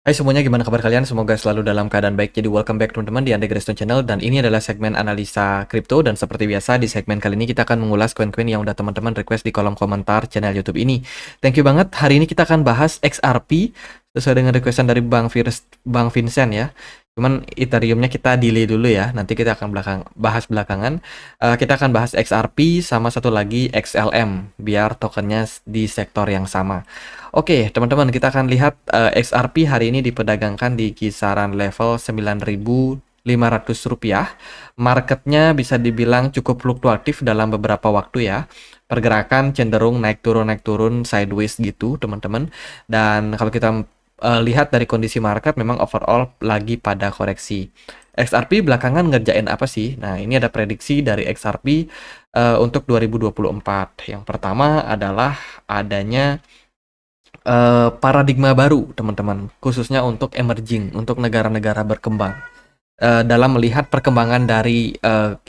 Hai semuanya, gimana kabar kalian? Semoga selalu dalam keadaan baik. Jadi welcome back teman-teman di Andre Grace Channel, dan ini adalah segmen analisa kripto, dan seperti biasa di segmen kali ini kita akan mengulas koin-koin yang udah teman-teman request di kolom komentar channel YouTube ini. Thank you banget. Hari ini kita akan bahas XRP sesuai dengan requestan dari Bang Vincent ya. Cuman Ethereumnya kita delay dulu ya. Nanti kita akan bahas belakangan. Kita akan bahas XRP sama satu lagi XLM biar tokennya di sektor yang sama. Oke, teman-teman, kita akan lihat XRP hari ini diperdagangkan di kisaran level 9.500 rupiah. Marketnya bisa dibilang cukup fluktuatif dalam beberapa waktu ya. Pergerakan cenderung naik turun sideways gitu, teman-teman. Dan kalau kita lihat dari kondisi market, memang overall lagi pada koreksi. XRP belakangan ngerjain apa sih? Nah, ini ada prediksi dari XRP untuk 2024. Yang pertama adalah adanya paradigma baru, teman-teman, khususnya untuk emerging, untuk negara-negara berkembang. Dalam melihat perkembangan dari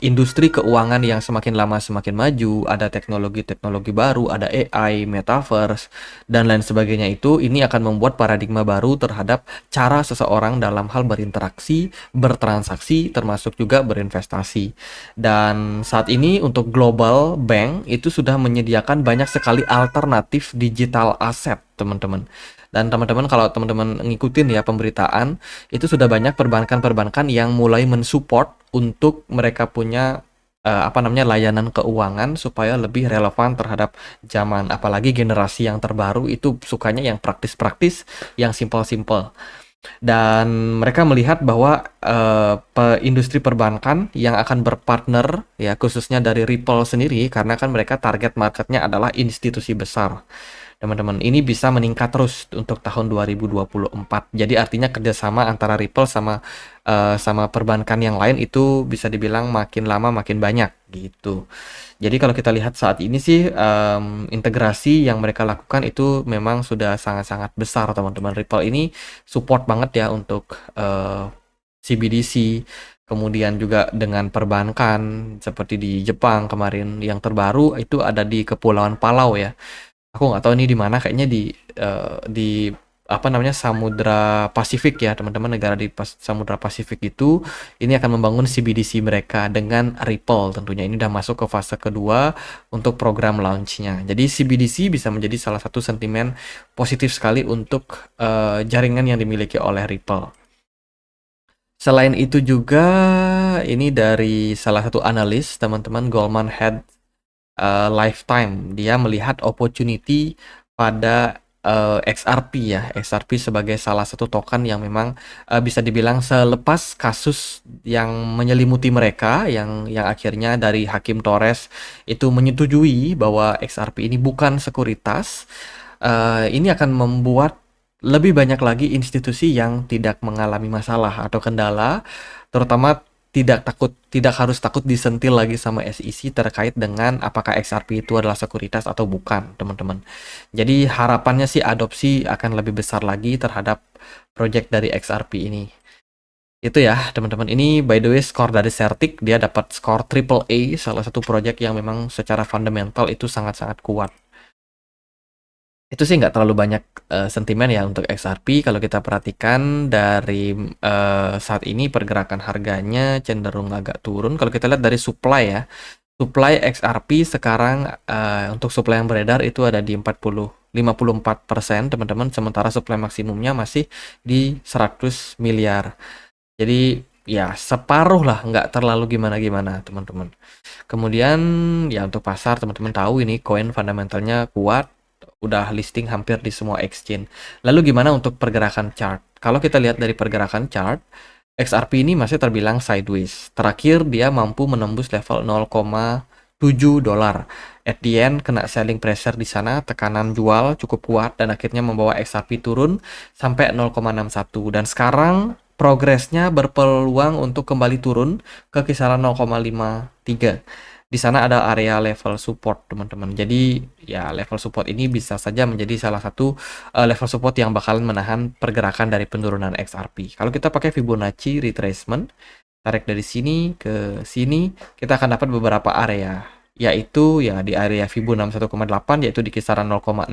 industri keuangan yang semakin lama semakin maju, ada teknologi-teknologi baru, ada AI, metaverse, dan lain sebagainya, ini akan membuat paradigma baru terhadap cara seseorang dalam hal berinteraksi, bertransaksi, termasuk juga berinvestasi. Dan saat ini untuk global bank itu sudah menyediakan banyak sekali alternatif digital asset, teman-teman. Dan teman-teman, kalau teman-teman ngikutin ya pemberitaan, itu sudah banyak perbankan-perbankan yang mulai mensupport untuk mereka punya layanan keuangan supaya lebih relevan terhadap zaman, apalagi generasi yang terbaru itu sukanya yang praktis-praktis, yang simple-simple. Dan mereka melihat bahwa industri perbankan yang akan berpartner ya, khususnya dari Ripple sendiri, karena kan mereka target marketnya adalah institusi besar. Teman-teman, ini bisa meningkat terus untuk tahun 2024. Jadi artinya kerjasama antara Ripple sama perbankan yang lain itu bisa dibilang makin lama makin banyak gitu. Jadi kalau kita lihat saat ini sih integrasi yang mereka lakukan itu memang sudah sangat-sangat besar, teman-teman. Ripple ini support banget ya untuk CBDC, kemudian juga dengan perbankan seperti di Jepang kemarin yang terbaru itu ada di Kepulauan Palau ya. Aku nggak tahu ini di mana, kayaknya di Samudra Pasifik ya, teman-teman. Negara di Samudra Pasifik itu ini akan membangun CBDC mereka dengan Ripple tentunya. Ini udah masuk ke fase kedua untuk program launchnya. Jadi CBDC bisa menjadi salah satu sentimen positif sekali untuk jaringan yang dimiliki oleh Ripple. Selain itu juga ini dari salah satu analis, teman-teman, Goldman Lifetime, dia melihat opportunity pada XRP ya, XRP sebagai salah satu token yang memang bisa dibilang selepas kasus yang menyelimuti mereka, yang akhirnya dari Hakim Torres itu menyetujui bahwa XRP ini bukan sekuritas. Ini akan membuat lebih banyak lagi institusi yang tidak mengalami masalah atau kendala, terutama tidak harus takut disentil lagi sama SEC terkait dengan apakah XRP itu adalah sekuritas atau bukan, teman-teman. Jadi harapannya sih adopsi akan lebih besar lagi terhadap project dari XRP ini. Itu ya, teman-teman. Ini by the way skor dari Certic, dia dapat skor AAA, salah satu project yang memang secara fundamental itu sangat-sangat kuat. Itu sih nggak terlalu banyak sentimen ya untuk XRP. Kalau kita perhatikan dari saat ini pergerakan harganya cenderung agak turun. Kalau kita lihat dari supply ya, supply XRP sekarang untuk supply yang beredar itu ada di 54%, teman-teman. Sementara supply maksimumnya masih di 100 miliar. Jadi ya separuh lah, nggak terlalu gimana-gimana, teman-teman. Kemudian ya untuk pasar, teman-teman tahu ini koin fundamentalnya kuat, udah listing hampir di semua exchange. Lalu gimana untuk pergerakan chart? Kalau kita lihat dari pergerakan chart, XRP ini masih terbilang sideways. Terakhir dia mampu menembus level 0,7 dolar. At the end kena selling pressure di sana, tekanan jual cukup kuat dan akhirnya membawa XRP turun sampai 0,61, dan sekarang progresnya berpeluang untuk kembali turun ke kisaran 0,53. Di sana ada area level support, teman-teman. Jadi ya level support ini bisa saja menjadi salah satu level support yang bakalan menahan pergerakan dari penurunan XRP. Kalau kita pakai Fibonacci retracement, tarik dari sini ke sini, kita akan dapat beberapa area, yaitu ya di area Fibo 61,8, yaitu di kisaran 0,63,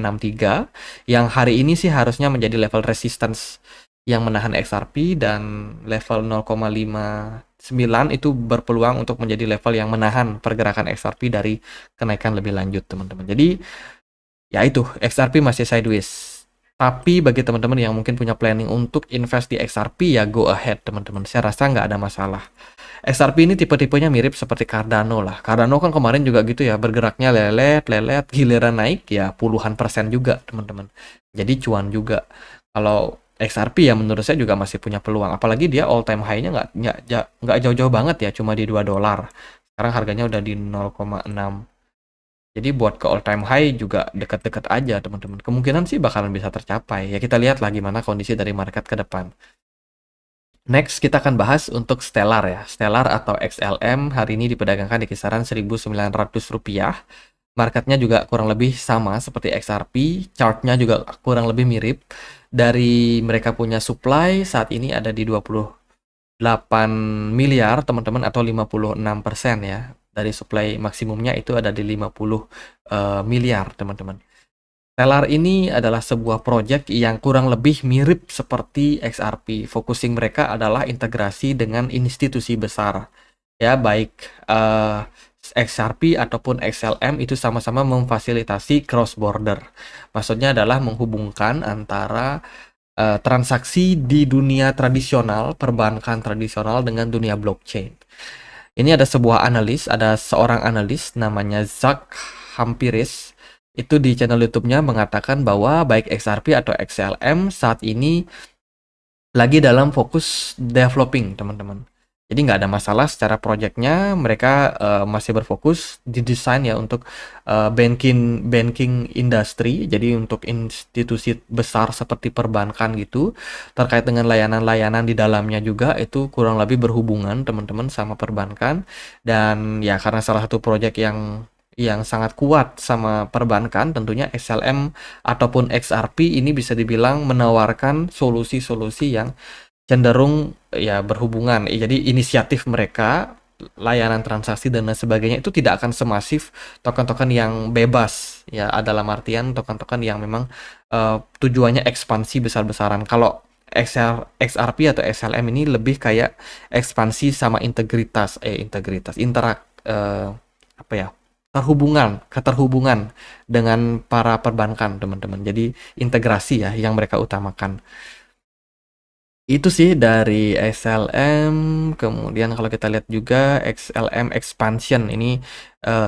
yang hari ini sih harusnya menjadi level resistance yang menahan XRP, dan level 0,59 itu berpeluang untuk menjadi level yang menahan pergerakan XRP dari kenaikan lebih lanjut, teman-teman. Jadi ya itu, XRP masih sideways. Tapi bagi teman-teman yang mungkin punya planning untuk invest di XRP, ya go ahead teman-teman. Saya rasa nggak ada masalah. XRP ini tipe-tipenya mirip seperti Cardano lah. Cardano kan kemarin juga gitu ya, bergeraknya lelet, giliran naik ya puluhan persen juga teman-teman. Jadi cuan juga. Kalau XRP ya menurut saya juga masih punya peluang. Apalagi dia all time high-nya nggak jauh-jauh banget ya, cuma di $2. Sekarang harganya udah di 0,6. Jadi buat ke all time high juga dekat-dekat aja teman-teman. Kemungkinan sih bakalan bisa tercapai. Ya kita lihat lah gimana kondisi dari market ke depan. Next kita akan bahas untuk Stellar ya. Stellar atau XLM hari ini diperdagangkan di kisaran Rp1.900. Marketnya juga kurang lebih sama seperti XRP. Chartnya juga kurang lebih mirip. Dari mereka punya supply saat ini ada di 28 miliar teman-teman, atau 56% ya. Dari supply maksimumnya itu ada di 50 miliar teman-teman. Stellar ini adalah sebuah project yang kurang lebih mirip seperti XRP. Focusing mereka adalah integrasi dengan institusi besar. Ya, baik XRP ataupun XLM itu sama-sama memfasilitasi cross border. Maksudnya adalah menghubungkan antara transaksi di dunia tradisional, perbankan tradisional dengan dunia blockchain. Ini ada seorang analis namanya Zach Hampiris. Itu di channel YouTube-nya mengatakan bahwa baik XRP atau XLM saat ini lagi dalam fokus developing, teman-teman. Jadi nggak ada masalah secara projectnya, mereka masih berfokus di desain ya untuk banking industry, jadi untuk institusi besar seperti perbankan gitu, terkait dengan layanan-layanan di dalamnya juga itu kurang lebih berhubungan teman-teman sama perbankan. Dan ya karena salah satu project yang sangat kuat sama perbankan, tentunya XLM ataupun XRP ini bisa dibilang menawarkan solusi-solusi yang cenderung ya berhubungan. Jadi inisiatif mereka, layanan transaksi dan lain sebagainya itu tidak akan semasif token-token yang bebas ya, dalam artian token-token yang memang tujuannya ekspansi besar-besaran. Kalau XRP atau XLM ini lebih kayak ekspansi sama apa ya, keterhubungan dengan para perbankan teman-teman. Jadi integrasi ya yang mereka utamakan. Itu sih dari XLM. Kemudian kalau kita lihat juga XLM expansion ini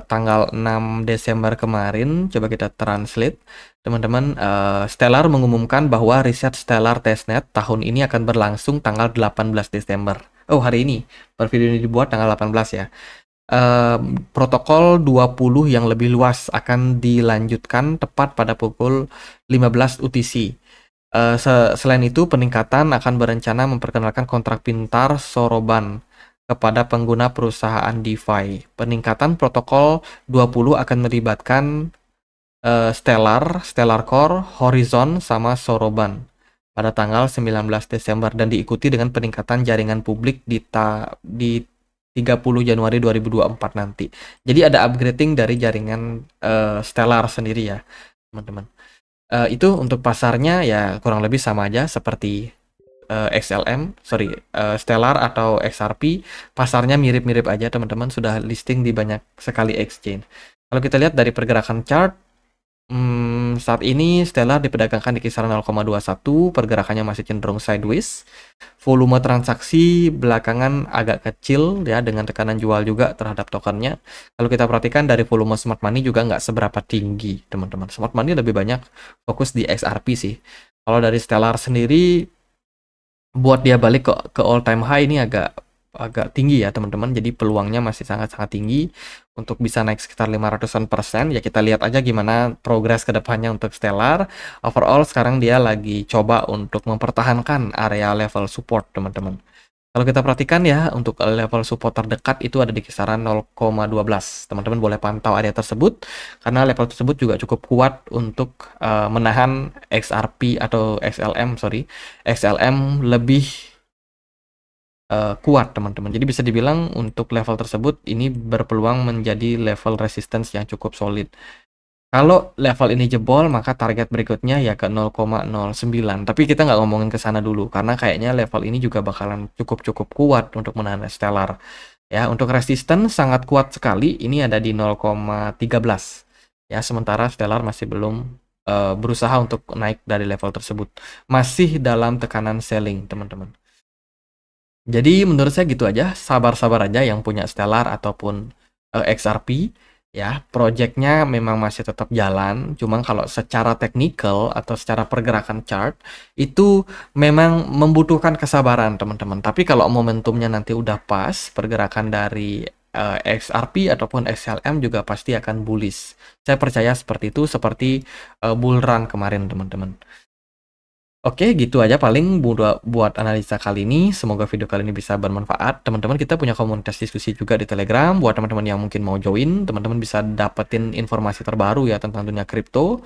tanggal 6 Desember kemarin, coba kita translate teman-teman. Stellar mengumumkan bahwa riset Stellar Testnet tahun ini akan berlangsung tanggal 18 Desember. Oh, hari ini. Per video ini dibuat tanggal 18 ya. Protokol 20 yang lebih luas akan dilanjutkan tepat pada pukul 15 UTC. Selain itu, peningkatan akan berencana memperkenalkan kontrak pintar Soroban kepada pengguna perusahaan DeFi. Peningkatan protokol 20 akan melibatkan Stellar Core, Horizon, sama Soroban pada tanggal 19 Desember dan diikuti dengan peningkatan jaringan publik di 30 Januari 2024 nanti. Jadi ada upgrading dari jaringan Stellar sendiri ya, teman-teman. Itu untuk pasarnya ya kurang lebih sama aja seperti Stellar atau XRP. Pasarnya mirip-mirip aja teman-teman, sudah listing di banyak sekali exchange. Kalau kita lihat dari pergerakan chart, saat ini Stellar diperdagangkan di kisaran 0,21, pergerakannya masih cenderung sideways. Volume transaksi belakangan agak kecil ya, dengan tekanan jual juga terhadap tokennya. Kalau kita perhatikan dari volume smart money juga nggak seberapa tinggi teman-teman. Smart money lebih banyak fokus di XRP sih. Kalau dari Stellar sendiri, buat dia balik ke all time high ini agak tinggi ya teman-teman. Jadi peluangnya masih sangat-sangat tinggi untuk bisa naik sekitar 500%. Ya kita lihat aja gimana progres ke depannya untuk Stellar. Overall sekarang dia lagi coba untuk mempertahankan area level support teman-teman. Kalau kita perhatikan ya, untuk level support terdekat itu ada di kisaran 0,12. Teman-teman boleh pantau area tersebut, karena level tersebut juga cukup kuat untuk menahan XRP atau XLM lebih kuat teman-teman. Jadi bisa dibilang untuk level tersebut ini berpeluang menjadi level resistance yang cukup solid. Kalau level ini jebol, maka target berikutnya ya ke 0,09. Tapi kita nggak ngomongin ke sana dulu, karena kayaknya level ini juga bakalan cukup-cukup kuat untuk menahan Stellar. Ya, untuk resisten sangat kuat sekali, ini ada di 0,13. Ya, sementara Stellar masih belum berusaha untuk naik dari level tersebut. Masih dalam tekanan selling, teman-teman. Jadi menurut saya gitu aja, sabar-sabar aja yang punya Stellar ataupun XRP ya. Projectnya memang masih tetap jalan, cuma kalau secara teknikal atau secara pergerakan chart itu memang membutuhkan kesabaran teman-teman. Tapi kalau momentumnya nanti udah pas, pergerakan dari XRP ataupun XLM juga pasti akan bullish. Saya percaya seperti itu, seperti bull run kemarin teman-teman. Oke, gitu aja paling buat analisa kali ini. Semoga video kali ini bisa bermanfaat. Teman-teman, kita punya komunitas diskusi juga di Telegram. Buat teman-teman yang mungkin mau join, teman-teman bisa dapetin informasi terbaru ya tentang dunia kripto.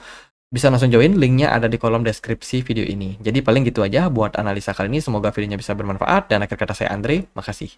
Bisa langsung join, linknya ada di kolom deskripsi video ini. Jadi paling gitu aja buat analisa kali ini. Semoga videonya bisa bermanfaat. Dan akhir kata saya Andre, makasih.